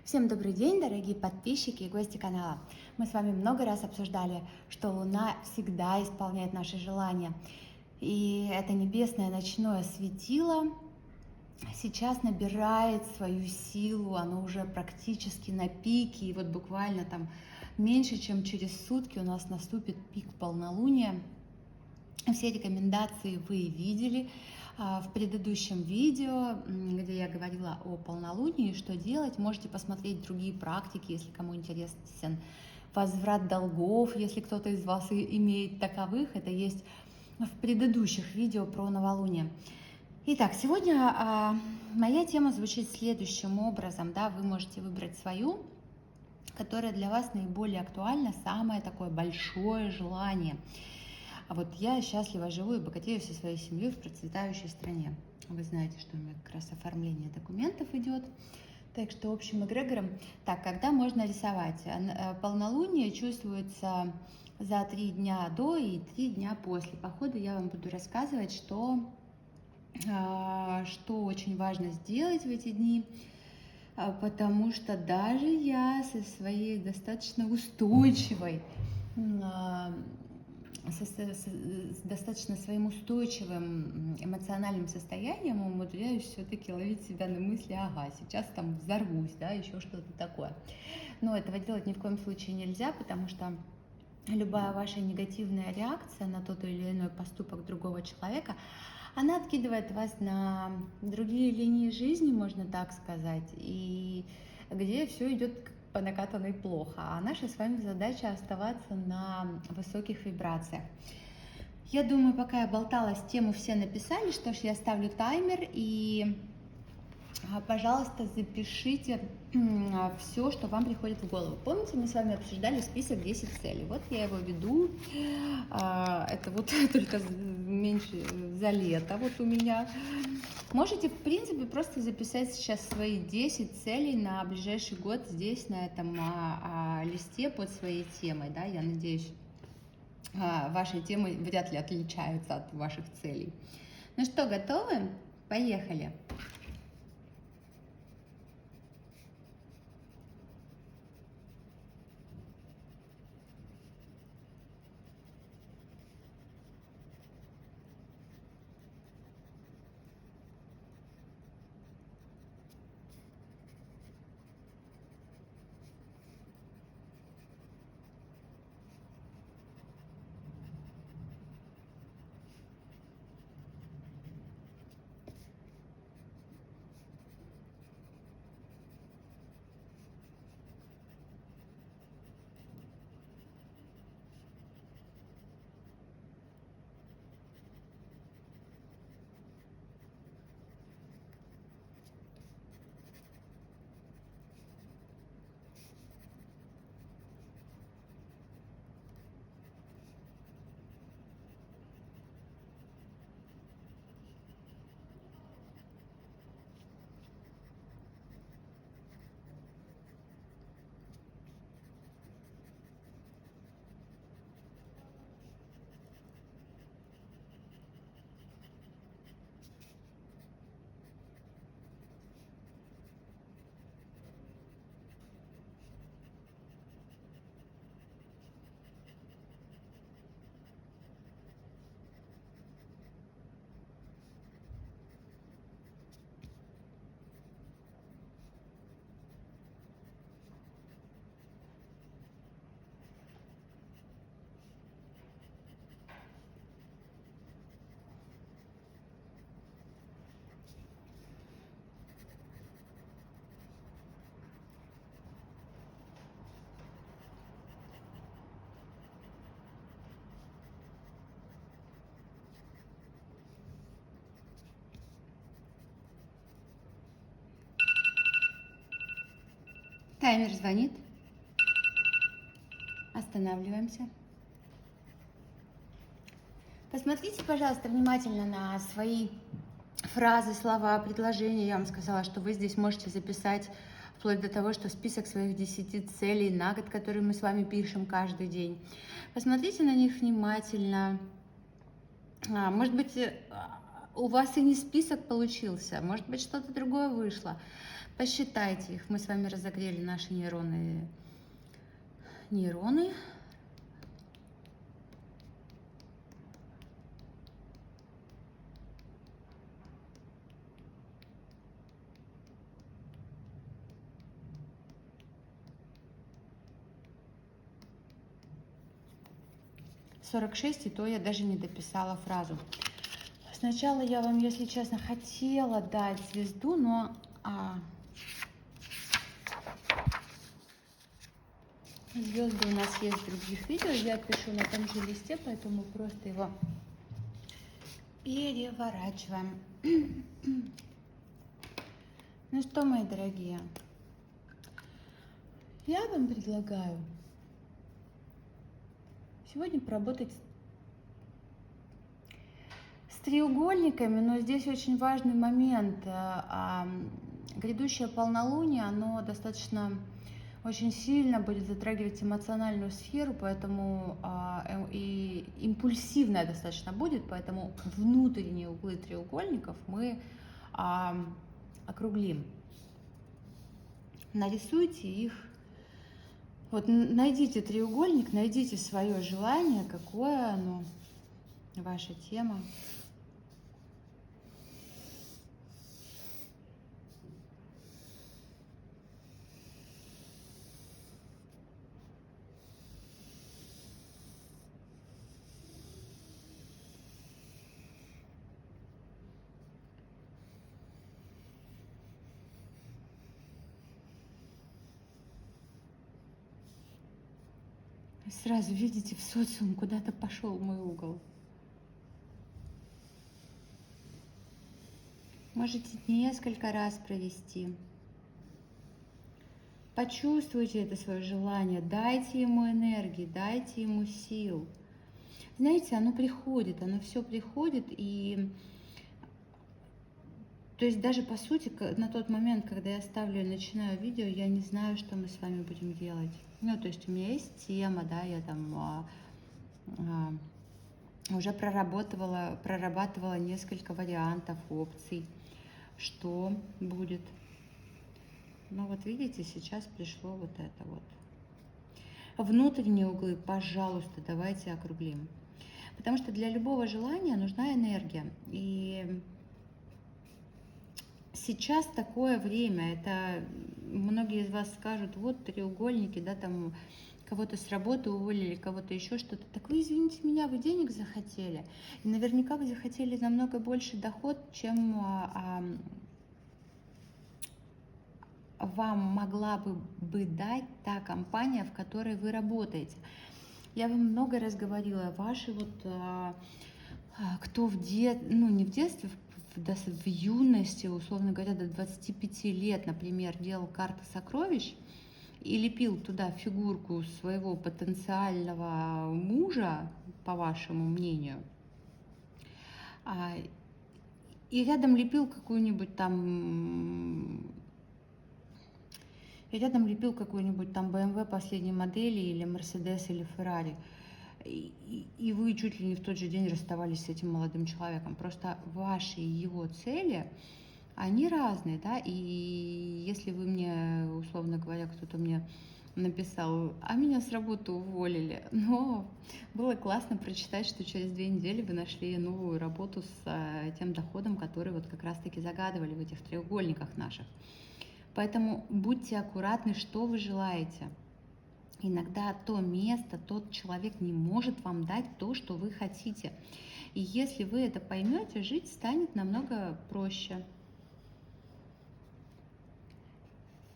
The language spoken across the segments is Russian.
Всем добрый день, дорогие подписчики и гости канала. Мы с вами много раз обсуждали, что Луна всегда исполняет наши желания. И это небесное ночное светило сейчас набирает свою силу, оно уже практически на пике. И вот буквально там меньше, чем через сутки у нас наступит пик полнолуния. Все рекомендации вы видели в предыдущем видео, где я говорила о полнолунии, что делать. Можете посмотреть другие практики, если кому интересен возврат долгов, если кто-то из вас имеет таковых. Это есть в предыдущих видео про новолуние. Итак, сегодня моя тема звучит следующим образом. Да, вы можете выбрать свою, которая для вас наиболее актуальна, самое такое большое желание. А вот я счастливо живу и богатею всей своей семьей в процветающей стране. Вы знаете, что у меня как раз оформление документов идет. Так что общим эгрегором. Так, когда можно рисовать? Полнолуние чувствуется за 3 дня до и 3 дня после. По ходу я вам буду рассказывать, что очень важно сделать в эти дни. Потому что даже я со своей достаточно устойчивой с достаточно своим устойчивым эмоциональным состоянием умудряюсь все-таки ловить себя на мысли, ага, сейчас там взорвусь, да, еще что-то такое. Но этого делать ни в коем случае нельзя, потому что любая ваша негативная реакция на тот или иной поступок другого человека, она откидывает вас на другие линии жизни, можно так сказать, и где все идет по накатанной плохо, а наша с вами задача оставаться на высоких вибрациях. Я думаю, пока я болталась, тему все написали, что ж, я ставлю таймер, и, пожалуйста, запишите все, что вам приходит в голову. Помните, мы с вами обсуждали список 10 целей. Вот я его веду, это вот только меньше за лето вот у меня. Можете, в принципе, просто записать сейчас свои 10 целей на ближайший год здесь, на этом листе под своей темой, да, я надеюсь, ваши темы вряд ли отличаются от ваших целей. Ну что, готовы? Поехали! Таймер звонит. Останавливаемся. Посмотрите, пожалуйста, внимательно на свои фразы, слова, предложения. Я вам сказала, что вы здесь можете записать вплоть до того, что список своих 10 целей на год, которые мы с вами пишем каждый день. Посмотрите на них внимательно. Может быть, у вас и не список получился, может быть, что-то другое вышло. Посчитайте их. Мы с вами разогрели наши нейроны. 46, и то я даже не дописала фразу. Сначала я вам, если честно, хотела дать звезду, но звезды у нас есть в других видео. Я пишу на том же листе, поэтому просто его переворачиваем. Ну что, мои дорогие, я вам предлагаю сегодня поработать с треугольниками, но здесь очень важный момент. Грядущее полнолуние, оно достаточно очень сильно будет затрагивать эмоциональную сферу, поэтому и импульсивная достаточно будет, поэтому внутренние углы треугольников мы округлим. Нарисуйте их. Вот найдите треугольник, найдите свое желание, какое оно, ваша тема. Сразу видите, в социум куда-то пошел мой угол. Можете несколько раз провести. Почувствуйте это свое желание, дайте ему энергии, дайте ему сил. Знаете, оно приходит, оно все приходит, и то есть даже по сути на тот момент, когда я ставлю и начинаю видео, я не знаю, что мы с вами будем делать. Ну, то есть у меня есть тема, да, я там уже прорабатывала несколько вариантов, опций, что будет. Но вот видите, сейчас пришло вот это вот. Внутренние углы, пожалуйста, давайте округлим. Потому что для любого желания нужна энергия. И сейчас такое время, это многие из вас скажут, вот треугольники, да, там кого-то с работы уволили, кого-то еще что-то. Так вы, извините меня, вы денег захотели. И наверняка вы захотели намного больше доход, чем вам могла бы дать та компания, в которой вы работаете. Я вам много раз говорила, ваши вот, кто не в детстве, в юности, условно говоря, до 25 лет, например, делал карты сокровищ и лепил туда фигурку своего потенциального мужа, по вашему мнению, и рядом лепил какую-нибудь там BMW последней модели или Mercedes или Ferrari. И вы чуть ли не в тот же день расставались с этим молодым человеком. Просто ваши и его цели, они разные, да, и если вы мне, условно говоря, кто-то мне написал, а меня с работы уволили, но было классно прочитать, что через 2 недели вы нашли новую работу с тем доходом, который вот как раз-таки загадывали в этих треугольниках наших. Поэтому будьте аккуратны, что вы желаете. Иногда то место, тот человек не может вам дать то, что вы хотите. И если вы это поймете, жить станет намного проще.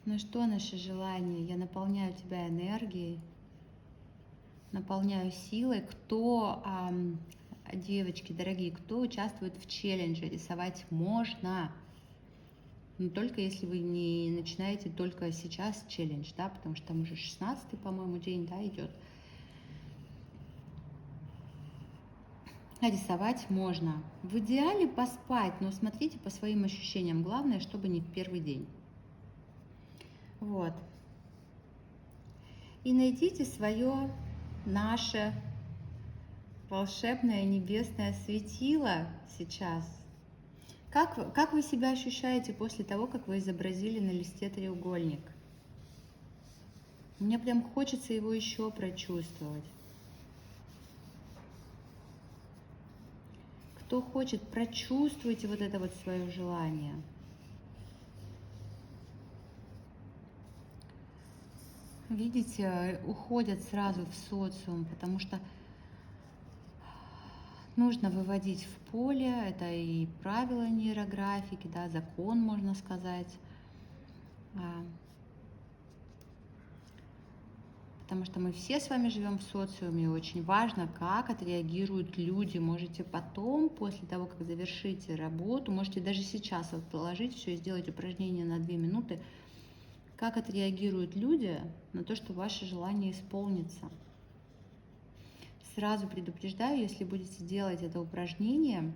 Ну что, наше желание? Я наполняю тебя энергией, наполняю силой. Кто, девочки дорогие, кто участвует в челлендже, рисовать можно. Но только если вы не начинаете только сейчас челлендж, да, потому что там уже 16-й, по-моему, день, да, идет. А рисовать можно. В идеале поспать, но смотрите по своим ощущениям. Главное, чтобы не в первый день. Вот. И найдите свое, наше волшебное небесное светило сейчас. Как вы себя ощущаете после того, как вы изобразили на листе треугольник? Мне прям хочется его еще прочувствовать. Кто хочет, прочувствуйте вот это вот свое желание. Видите, уходят сразу в социум, потому что нужно выводить в поле, это и правила нейрографики, да, закон, можно сказать. Потому что мы все с вами живем в социуме, и очень важно, как отреагируют люди. Можете потом, после того, как завершите работу, можете даже сейчас вот положить все и сделать упражнение на 2 минуты, как отреагируют люди на то, что ваше желание исполнится. Сразу предупреждаю, если будете делать это упражнение,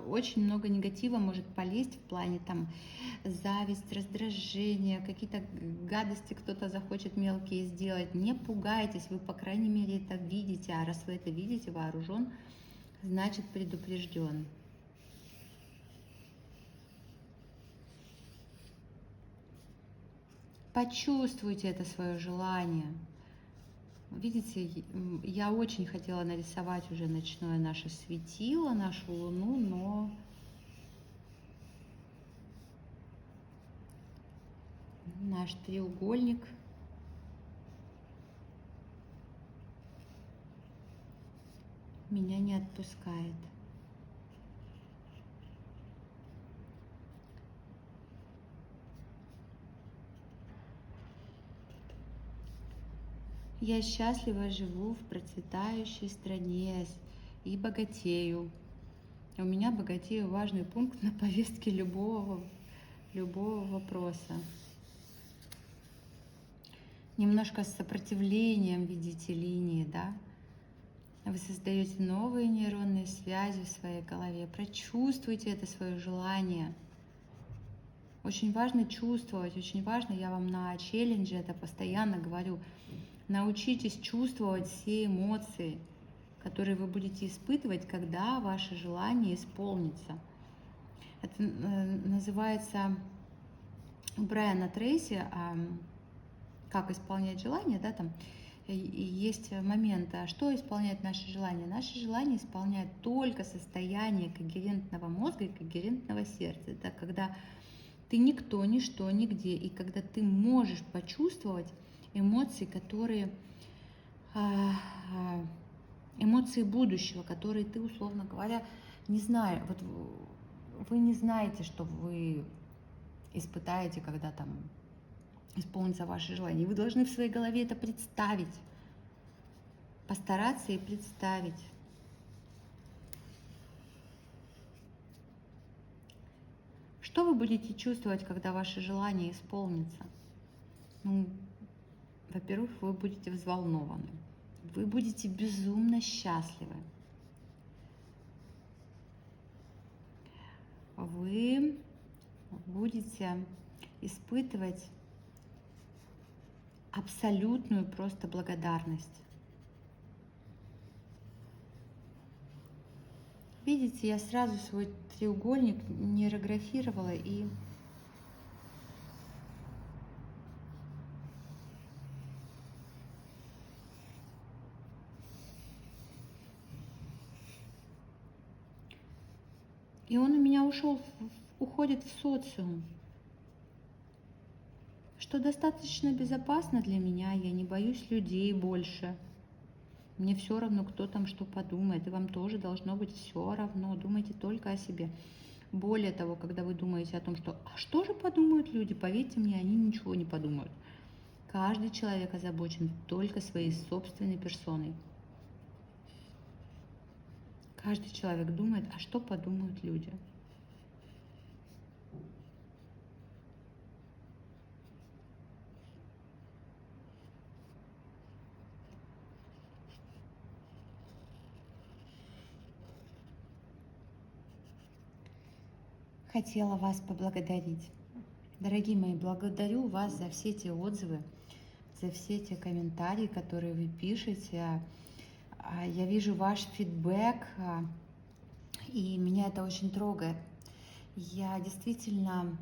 очень много негатива может полезть в плане там зависть, раздражение, какие-то гадости кто-то захочет мелкие сделать. Не пугайтесь, вы, по крайней мере, это видите, а раз вы это видите, вооружен, значит предупрежден. Почувствуйте это свое желание. Видите, я очень хотела нарисовать уже ночное наше светило, нашу луну, но наш треугольник меня не отпускает. Я счастливо живу в процветающей стране и богатею. У меня богатею важный пункт на повестке любого вопроса. Немножко с сопротивлением видите линии, да? Вы создаете новые нейронные связи в своей голове. Прочувствуйте это свое желание. Очень важно чувствовать, очень важно, я вам на челлендже это постоянно говорю, научитесь чувствовать все эмоции, которые вы будете испытывать, когда ваше желание исполнится. Это называется у Брайана Трейси «Как исполнять желание», да, там и есть момент, что исполняет наши желания. Наши желания исполняют только состояние когерентного мозга и когерентного сердца. Это когда ты никто, ничто, нигде, и когда ты можешь почувствовать эмоции, эмоции будущего, которые ты, условно говоря, не знаешь. Вот вы не знаете, что вы испытаете, когда там исполнится ваше желание. Вы должны в своей голове это представить, постараться и представить. Что вы будете чувствовать, когда ваше желание исполнится? Ну, во-первых, вы будете взволнованы, вы будете безумно счастливы, вы будете испытывать абсолютную просто благодарность. Видите, я сразу свой треугольник нейрографировала и он у меня уходит в социум, что достаточно безопасно для меня, я не боюсь людей больше. Мне все равно, кто там что подумает, и вам тоже должно быть все равно, думайте только о себе. Более того, когда вы думаете о том, что же подумают люди, поверьте мне, они ничего не подумают. Каждый человек озабочен только своей собственной персоной. Каждый человек думает, а что подумают люди. Хотела вас поблагодарить. Дорогие мои, благодарю вас за все те отзывы, за все те комментарии, которые вы пишете. Я вижу ваш фидбэк, И меня это очень трогает. Я действительно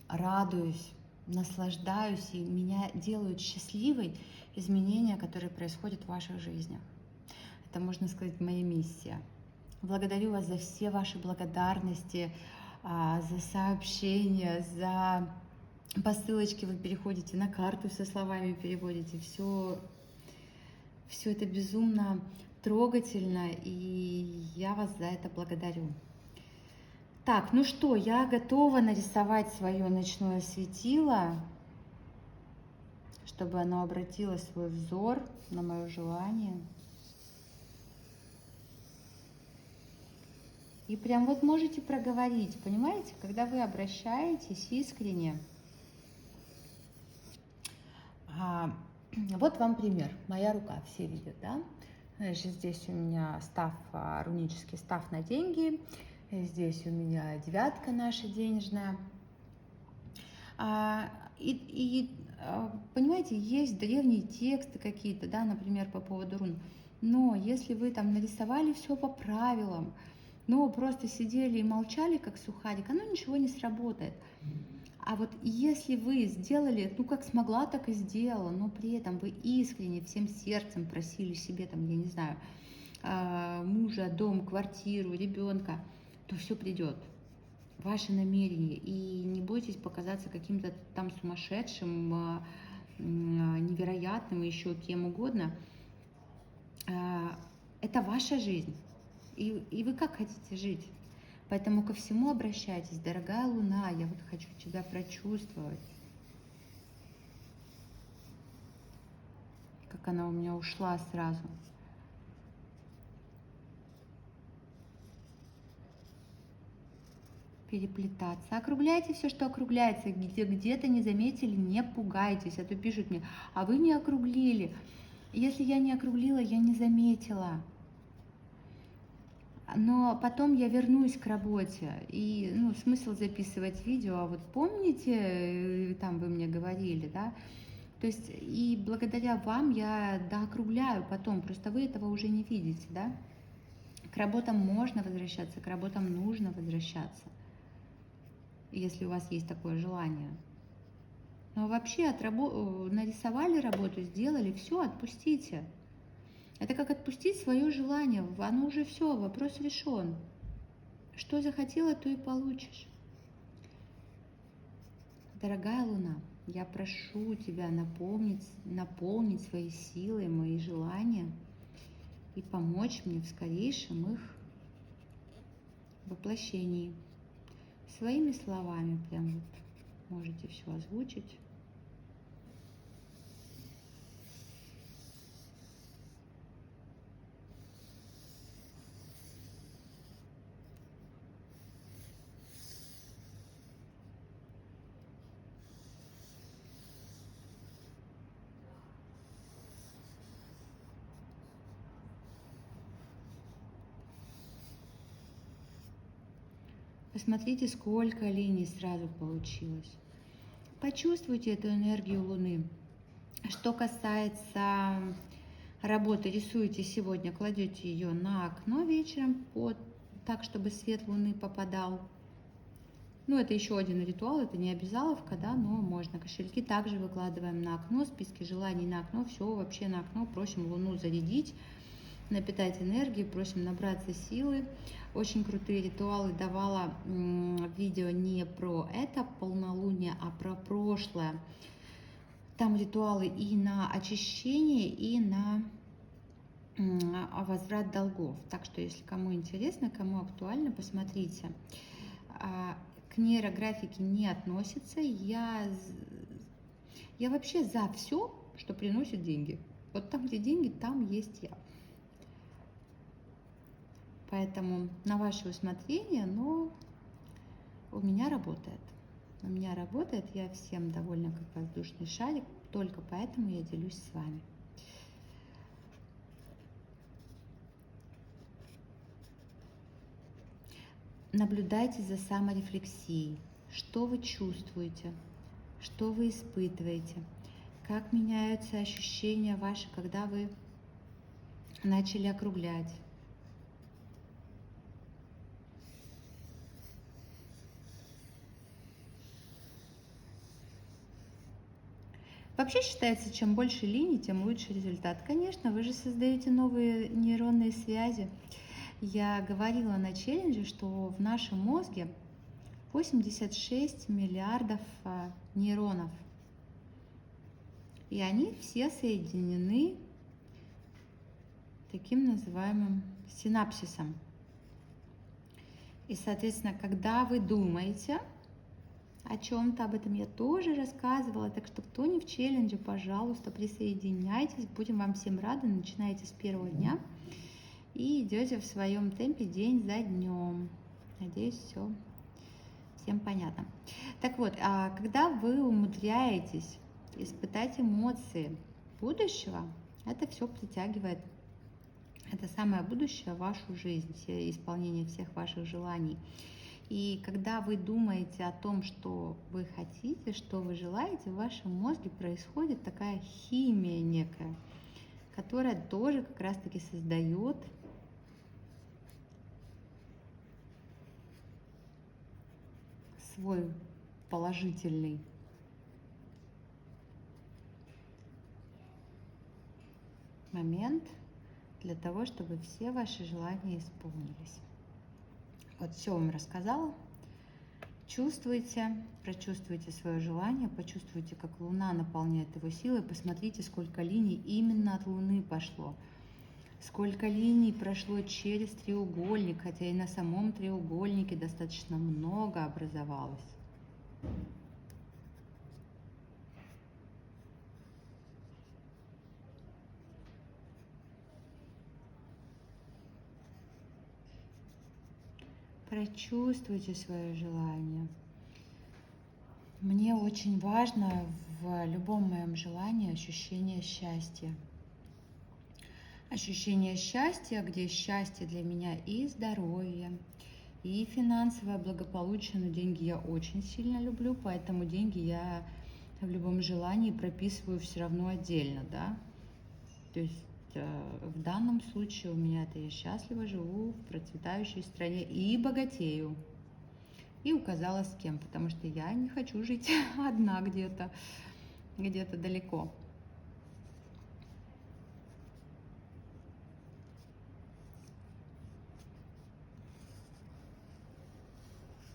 радуюсь, наслаждаюсь, и меня делают счастливой изменения, которые происходят в ваших жизнях. Это, можно сказать, моя миссия. Благодарю вас за все ваши благодарности, за сообщения, за посылочки вы переходите, на карту со словами переводите. Все это безумно трогательно, и я вас за это благодарю. Так, ну что, я готова нарисовать свое ночное светило, чтобы оно обратило свой взор на мое желание. И прям вот можете проговорить, понимаете, когда вы обращаетесь искренне. Вот вам пример. Моя рука, все видят, да? Значит, здесь у меня став, рунический став на деньги. Здесь у меня девятка наша денежная. Понимаете, есть древние тексты какие-то, да, например, по поводу рун. Но если вы там нарисовали все по правилам, но просто сидели и молчали, как сухарик, оно ничего не сработает. А вот если вы сделали, ну как смогла, так и сделала, но при этом вы искренне всем сердцем просили себе, там, я не знаю, мужа, дом, квартиру, ребенка, то все придет. Ваше намерение. И не бойтесь показаться каким-то там сумасшедшим, невероятным, еще кем угодно. Это ваша жизнь. И вы как хотите жить? Поэтому ко всему обращайтесь. Дорогая Луна, я вот хочу тебя прочувствовать. Как она у меня ушла сразу. Переплетаться. Округляйте все, что округляется. Где-то не заметили, не пугайтесь. А то пишут мне, а вы не округлили. Если я не округлила, я не заметила. Но потом я вернусь к работе, и смысл записывать видео, а вот помните, там вы мне говорили, да, то есть и благодаря вам я доокругляю потом, просто вы этого уже не видите, да, к работам можно возвращаться, к работам нужно возвращаться, если у вас есть такое желание. Но вообще нарисовали работу, сделали, все, отпустите. Это как отпустить свое желание, оно уже все, вопрос решен. Что захотела, то и получишь. Дорогая Луна, я прошу тебя наполнить свои силы, мои желания и помочь мне в скорейшем их воплощении. Своими словами прям вот можете все озвучить. Посмотрите, сколько линий сразу получилось. Почувствуйте эту энергию Луны. Что касается работы, рисуете сегодня, кладете ее на окно вечером, так, чтобы свет Луны попадал. Ну, это еще один ритуал, это не обязаловка, да, но можно. Кошельки также выкладываем на окно, списки желаний на окно, все вообще на окно, просим Луну зарядить, напитать энергию, просим набраться силы. Очень крутые ритуалы давала видео не про это полнолуние, а про прошлое. Там ритуалы и на очищение, и на возврат долгов. Так что, если кому интересно, кому актуально, посмотрите. К нейрографике не относится. Я вообще за все, что приносит деньги. Вот там, где деньги, там есть я. Поэтому на ваше усмотрение, но у меня работает. У меня работает, я всем довольна как воздушный шарик, только поэтому я делюсь с вами. Наблюдайте за саморефлексией. Что вы чувствуете? Что вы испытываете? Как меняются ощущения ваши, когда вы начали округлять? Вообще считается, чем больше линий, тем лучше результат. Конечно, вы же создаете новые нейронные связи. Я говорила на челлендже, что в нашем мозге 86 миллиардов нейронов. И они все соединены таким называемым синапсисом. И, соответственно, когда вы думаете о чем-то, об этом я тоже рассказывала, так что кто не в челлендже, пожалуйста, присоединяйтесь, будем вам всем рады, начинаете с первого дня и идете в своем темпе день за днем. Надеюсь, все всем понятно. Так вот, когда вы умудряетесь испытать эмоции будущего, это все притягивает, это самое будущее в вашу жизнь, исполнение всех ваших желаний. И когда вы думаете о том, что вы хотите, что вы желаете, в вашем мозге происходит такая химия некая, которая тоже как раз-таки создает свой положительный момент для того, чтобы все ваши желания исполнились. Вот все вам рассказала. Чувствуйте, прочувствуйте свое желание, почувствуйте, как Луна наполняет его силой, посмотрите, сколько линий именно от Луны пошло, сколько линий прошло через треугольник, хотя и на самом треугольнике достаточно много образовалось. Прочувствуйте свое желание. Мне очень важно в любом моем желании ощущение счастья. Ощущение счастья, где счастье для меня и здоровье, и финансовое благополучие. Но деньги я очень сильно люблю, поэтому деньги я в любом желании прописываю все равно отдельно, да. То есть в данном случае у меня это я счастливо живу в процветающей стране и богатею. И указала с кем, потому что я не хочу жить одна где-то далеко.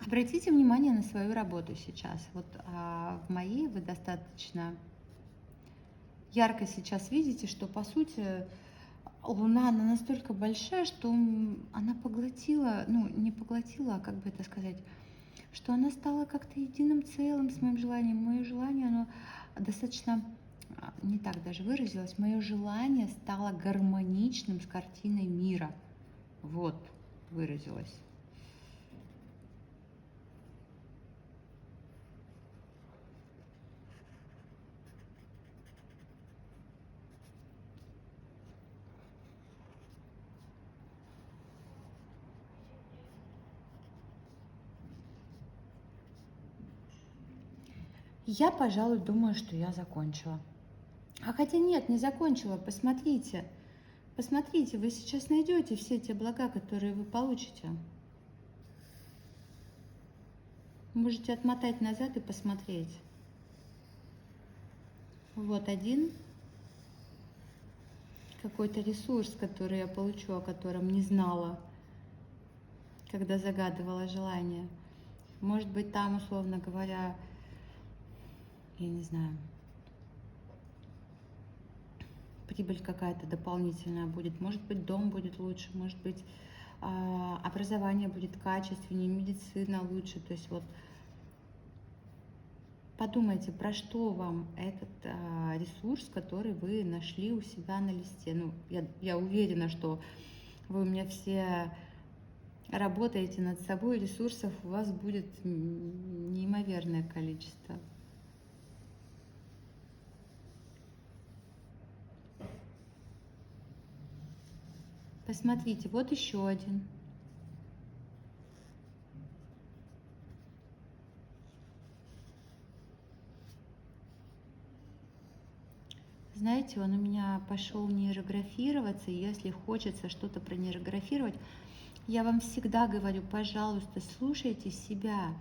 Обратите внимание на свою работу сейчас. Вот в моей вы достаточно ярко сейчас видите, что по сути Луна, она настолько большая, что она поглотила, ну не поглотила, а как бы это сказать, что она стала как-то единым целым с моим желанием. Мое желание, оно достаточно, не так даже выразилось, мое желание стало гармоничным с картиной мира. Вот, выразилось. Я, пожалуй, думаю, что я закончила. А хотя нет, не закончила. Посмотрите. Посмотрите, вы сейчас найдете все те блага, которые вы получите. Можете отмотать назад и посмотреть. Вот один какой-то ресурс, который я получу, о котором не знала, когда загадывала желание. Может быть, там, условно говоря, я не знаю, прибыль какая-то дополнительная будет, может быть, дом будет лучше, может быть, образование будет качественнее, медицина лучше. То есть вот подумайте, про что вам этот ресурс, который вы нашли у себя на листе. Ну, я уверена, что вы у меня все работаете над собой, ресурсов у вас будет неимоверное количество. Посмотрите, вот еще один. Знаете, он у меня пошел нейрографироваться, и если хочется что-то пронейрографировать, я вам всегда говорю, пожалуйста, слушайте себя.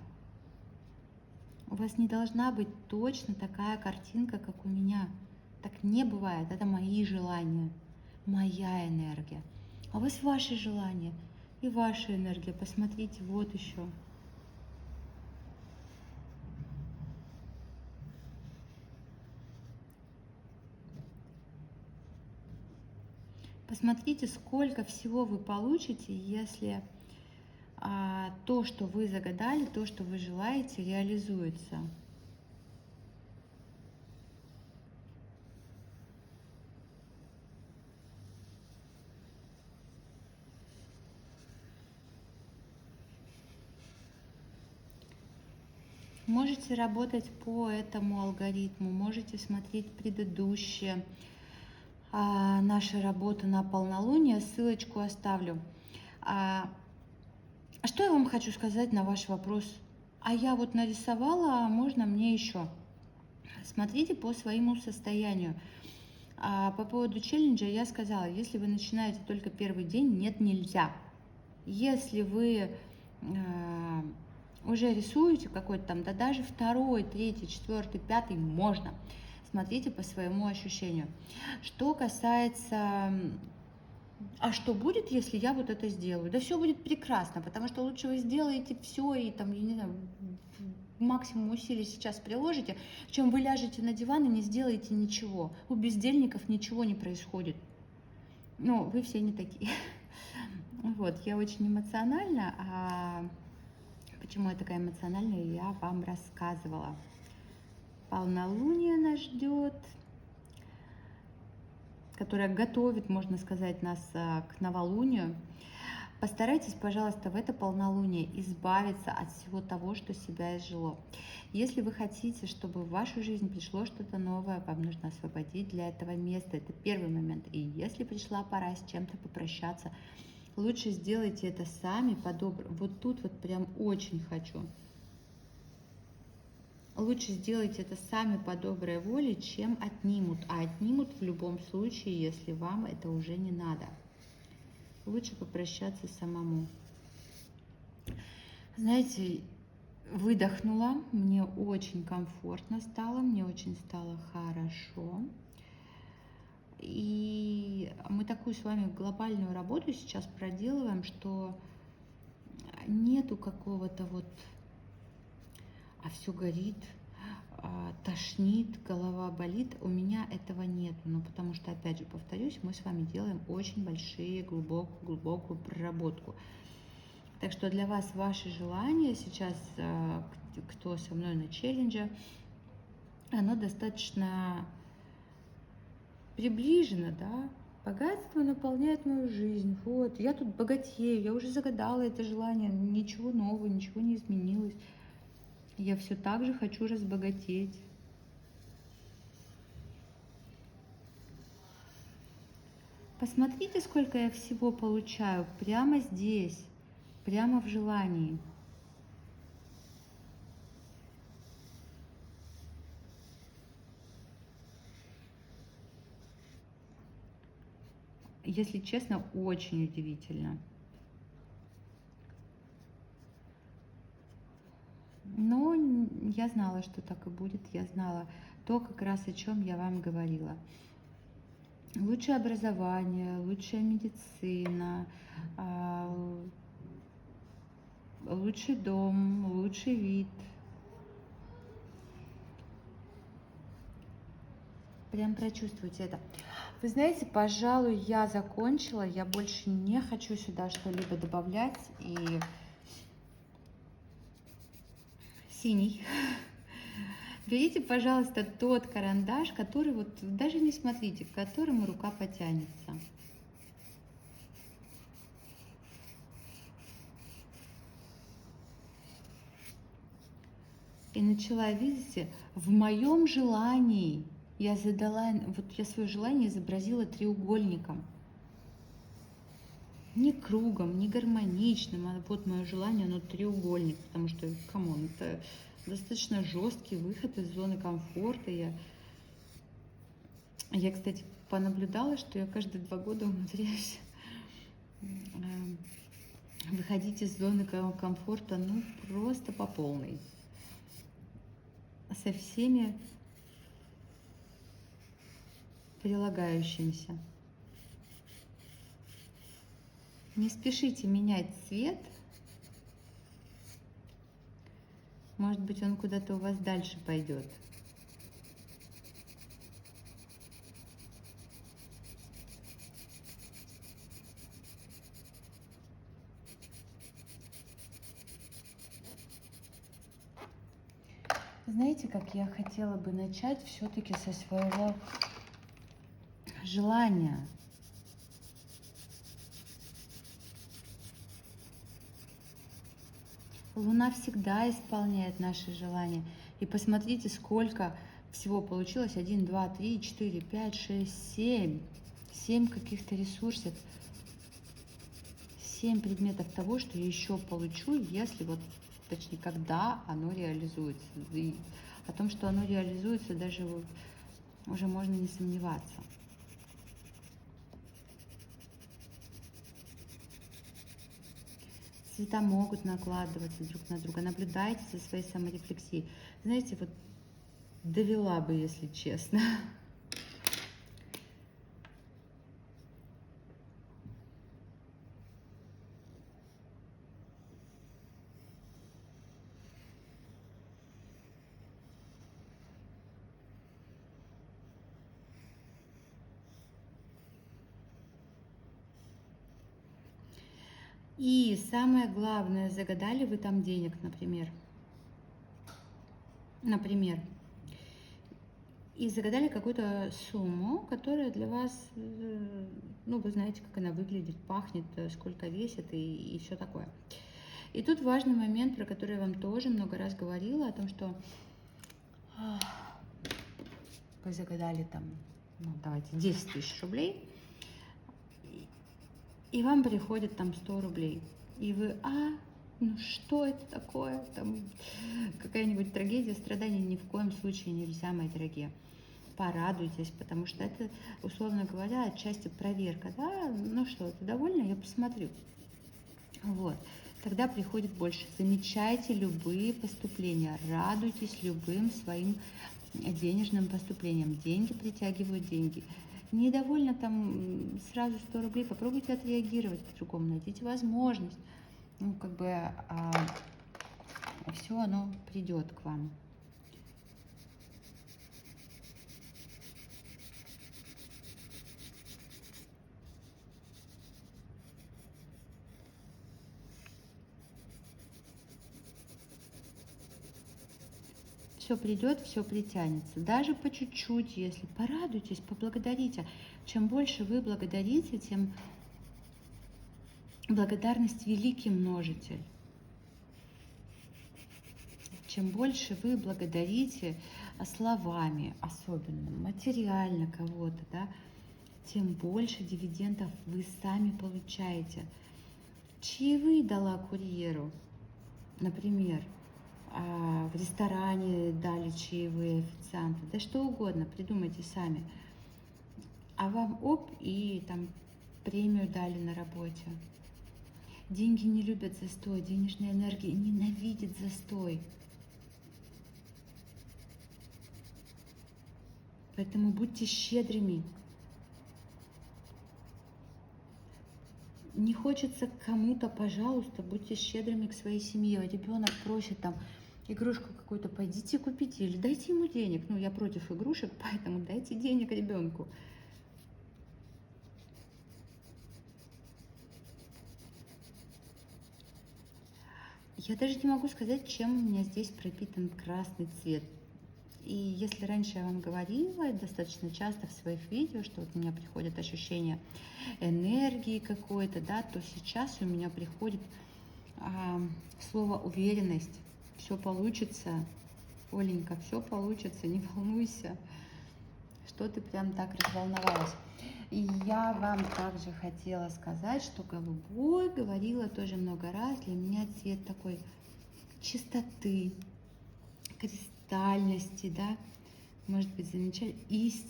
У вас не должна быть точно такая картинка, как у меня. Так не бывает. Это мои желания, моя энергия. А у вас ваши желания и ваша энергия. Посмотрите, вот еще. Посмотрите, сколько всего вы получите, если то, что вы загадали, то, что вы желаете, реализуется. Можете работать по этому алгоритму, можете смотреть предыдущие наши работы на полнолуние, ссылочку оставлю. Что я вам хочу сказать на ваш вопрос? А я вот нарисовала, а можно мне еще? Смотрите по своему состоянию. По поводу челленджа я сказала, если вы начинаете только первый день, нет, нельзя. Если вы уже рисуете какой-то там, да даже второй, третий, четвертый, пятый, можно. Смотрите по своему ощущению. Что касается, а что будет, если я вот это сделаю? Да все будет прекрасно, потому что лучше вы сделаете все и там, я не знаю, максимум усилий сейчас приложите, чем вы ляжете на диван и не сделаете ничего. У бездельников ничего не происходит. Ну, вы все не такие. Вот, я очень эмоциональна, а почему я такая эмоциональная, я вам рассказывала. Полнолуние нас ждет, которая готовит, можно сказать, нас к новолунию. Постарайтесь, пожалуйста, в это полнолуние избавиться от всего того, что себя изжило. Если вы хотите, чтобы в вашу жизнь пришло что-то новое, вам нужно освободить для этого место. Это первый момент. И если пришла пора с чем-то попрощаться, лучше сделайте это сами по-доброму. Вот тут вот прям очень хочу. Лучше сделайте это сами по доброй воле, чем отнимут. А отнимут в любом случае, если вам это уже не надо. Лучше попрощаться самому. Знаете, выдохнула, мне очень комфортно стало, мне очень стало хорошо. И мы такую с вами глобальную работу сейчас проделываем, что нету какого-то вот, а все горит, тошнит, голова болит. У меня этого нету, но потому что, опять же, повторюсь, мы с вами делаем очень большие, глубокую проработку. Так что для вас ваши желания сейчас, кто со мной на челлендже, оно достаточно приближено, да. Богатство наполняет мою жизнь. Вот, я тут богатею, я уже загадала это желание, ничего нового, ничего не изменилось. Я все так же хочу разбогатеть. Посмотрите, сколько я всего получаю прямо здесь, прямо в желании. Если честно, очень удивительно. Но я знала, что так и будет. Я знала то, как раз о чем я вам говорила. Лучшее образование, лучшая медицина, лучший дом, лучший вид. Прям прочувствуйте это. Вы знаете, пожалуй, я закончила. Я больше не хочу сюда что-либо добавлять. И синий. Берите, пожалуйста, тот карандаш, который вот, даже не смотрите, к которому рука потянется. И начала, видите, в моем желании я задала, вот я свое желание изобразила треугольником. Не кругом, не гармоничным, а вот мое желание, оно треугольник, потому что, камон, это достаточно жесткий выход из зоны комфорта. Я, кстати, понаблюдала, что я каждые 2 года умудряюсь выходить из зоны комфорта, ну, просто по полной. со всеми прилагающимися. Не спешите менять цвет. Может быть, он куда-то у вас дальше пойдет. Знаете, как я хотела бы начать все-таки со своего желания. Луна всегда исполняет наши желания. И посмотрите, сколько всего получилось. 1, 2, 3, 4, 5, 6, 7. 7 каких-то ресурсов. 7 предметов того, что я еще получу, если вот, точнее, когда оно реализуется. И о том, что оно реализуется, даже вот уже можно не сомневаться. Цвета могут накладываться друг на друга. Наблюдайте за своей саморефлексией. Знаете, вот довела бы, если честно. И самое главное, загадали вы там денег, например. И загадали какую-то сумму, которая для вас, ну, вы знаете, как она выглядит, пахнет, сколько весит и все такое. И тут важный момент, про который я вам тоже много раз говорила, о том, что вы загадали там, ну, давайте, 10 тысяч рублей, и вам приходит там 100 рублей. И вы, ну что это такое? Там какая-нибудь трагедия, страдания, ни в коем случае нельзя, мои дорогие. Порадуйтесь, потому что это, условно говоря, отчасти проверка, да? Ну что, ты довольна? Я посмотрю. Вот. Тогда приходит больше. Замечайте любые поступления, радуйтесь любым своим денежным поступлениям. Деньги притягивают деньги. Недовольно там сразу 100 рублей, попробуйте отреагировать по-другому, найдите возможность. Ну, как бы все оно придет к вам. Все придет, все притянется. Даже по чуть-чуть, если порадуйтесь, поблагодарите. Чем больше вы благодарите, тем благодарность великий множитель. Чем больше вы благодарите словами, особенно материально кого-то, да, тем больше дивидендов вы сами получаете. Чаевые дала курьеру, например, в ресторане дали чаевые официанту, да что угодно, придумайте сами. А вам и там премию дали на работе. Деньги не любят застой, денежная энергия ненавидит застой. Поэтому будьте щедрыми. Не хочется кому-то, пожалуйста, будьте щедрыми к своей семье. Ребенок просит там игрушку какую-то, пойдите купите или дайте ему денег. Ну, я против игрушек, поэтому дайте денег ребенку. Я даже не могу сказать, чем у меня здесь пропитан красный цвет. И если раньше я вам говорила достаточно часто в своих видео, что вот у меня приходит ощущение энергии какой-то, да, то сейчас у меня приходит слово уверенность. Все получится, Оленька, все получится, не волнуйся, что ты прям так разволновалась. И я вам также хотела сказать, что голубой, говорила тоже много раз, для меня цвет такой чистоты, кристальности, да, может быть, замечательно,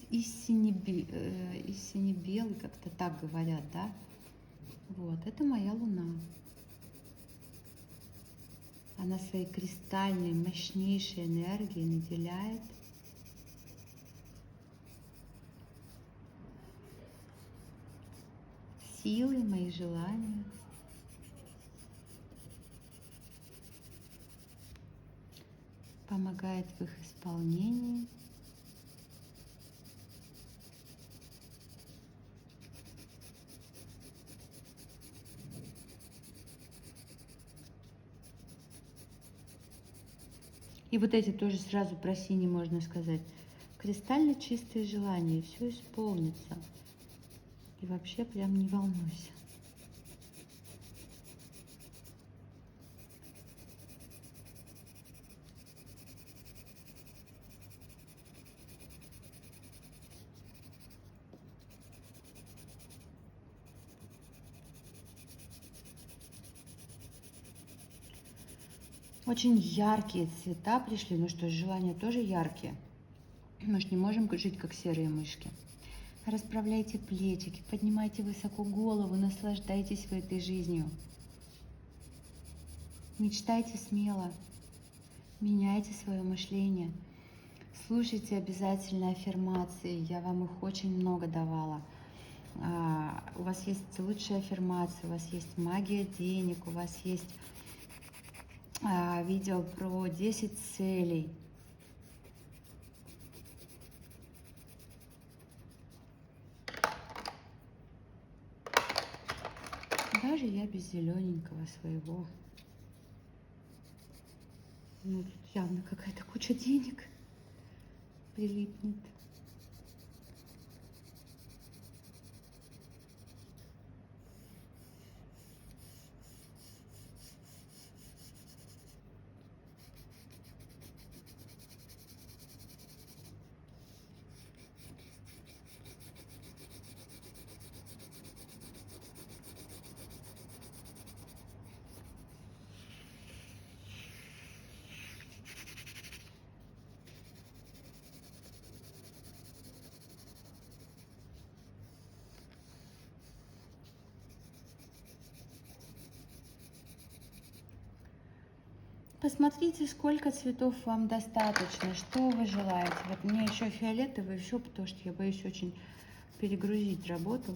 истинно белый, как-то так говорят, да, вот, это моя луна. Она своей кристальной, мощнейшей энергией наделяет силой мои желания, помогает в их исполнении. И вот эти тоже сразу про синий можно сказать. Кристально чистые желания, и все исполнится. И вообще прям не волнуйся. Очень яркие цвета пришли. Ну что ж, желания тоже яркие. Мы же не можем жить, как серые мышки. Расправляйте плечики, поднимайте высоко голову, наслаждайтесь в этой жизнью. Мечтайте смело, меняйте свое мышление. Слушайте обязательно аффирмации, я вам их очень много давала. У вас есть лучшие аффирмации, у вас есть магия денег, у вас есть видео про 10 целей. Даже я без зелененького своего. Ну, тут явно какая-то куча денег прилипнет. Посмотрите, сколько цветов вам достаточно, что вы желаете. Вот мне еще фиолетовый, еще, потому что я боюсь очень перегрузить работу.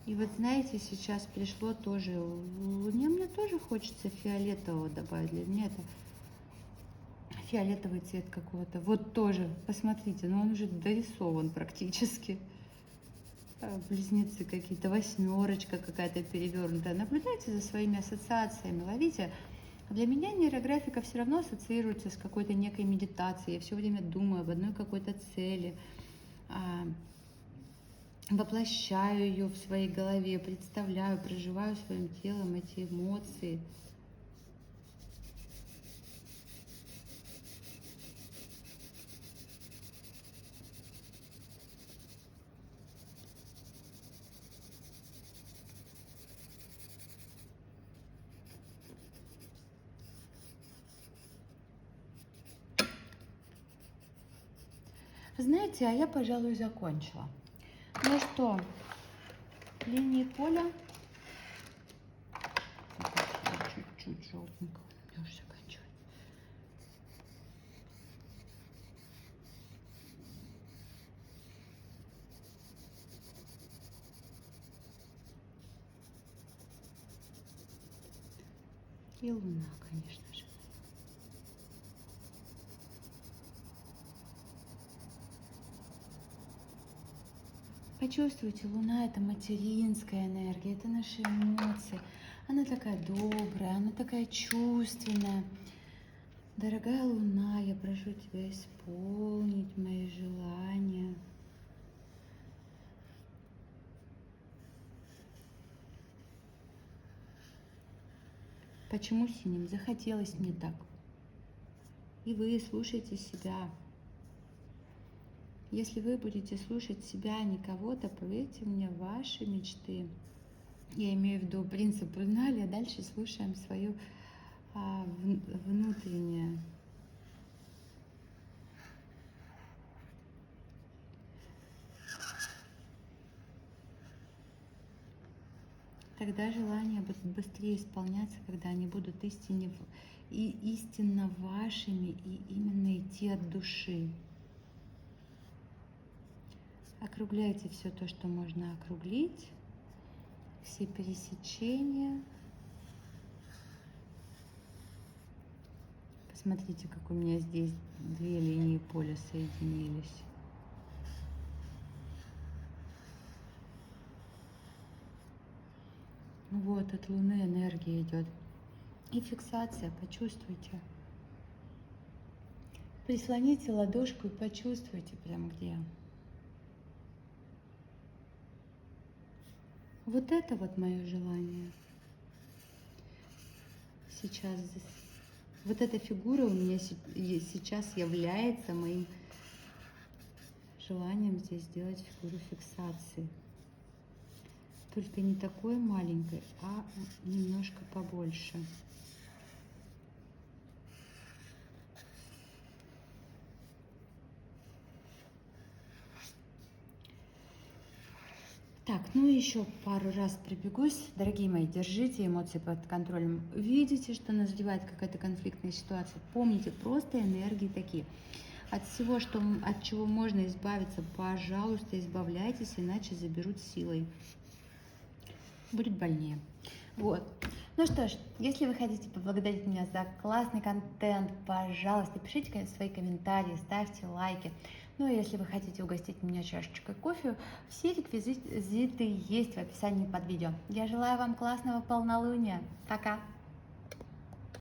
И вот знаете, сейчас пришло тоже, мне тоже хочется фиолетового добавить. Для меня это фиолетовый цвет какого-то. Вот тоже, посмотрите, но он уже дорисован практически. Близнецы какие-то, восьмерочка какая-то перевернутая. Наблюдайте за своими ассоциациями, ловите. Для меня нейрографика все равно ассоциируется с какой-то некой медитацией. Я все время думаю об одной какой-то цели, воплощаю ее в своей голове, представляю, проживаю своим телом эти эмоции. Знаете, а я, пожалуй, закончила. Ну что, линии поля. Чуть-чуть желтенького. Я уже заканчиваю. И луна, конечно же. Почувствуйте, луна — это материнская энергия, это наши эмоции. Она такая добрая, она такая чувственная. Дорогая луна, я прошу тебя исполнить мои желания. Почему синим? Захотелось мне так. И вы слушайте себя. Если вы будете слушать себя, а не кого-то, поверьте мне, ваши мечты, я имею в виду принцип узнали, а дальше слушаем свою внутреннее. тогда желания будут быстрее исполняться, когда они будут истинно вашими и именно идти от души. Округляйте все то, что можно округлить, все пересечения. Посмотрите, как у меня здесь две линии поля соединились. Вот, от Луны энергия идет. И фиксация, почувствуйте. Прислоните ладошку и почувствуйте прям где. Вот это вот мое желание. Сейчас здесь. Вот эта фигура у меня сейчас является моим желанием здесь сделать фигуру фиксации. Только не такой маленькой, а немножко побольше. Так, ну еще пару раз пробегусь. Дорогие мои, держите эмоции под контролем. Видите, что назревает какая-то конфликтная ситуация? Помните, просто энергии такие. От всего, от чего можно избавиться, пожалуйста, избавляйтесь, иначе заберут силой. Будет больнее. Вот. Ну что ж, если вы хотите поблагодарить меня за классный контент, пожалуйста, пишите свои комментарии, ставьте лайки. Ну и если вы хотите угостить меня чашечкой кофе, все реквизиты есть в описании под видео. Я желаю вам классного полнолуния. Пока!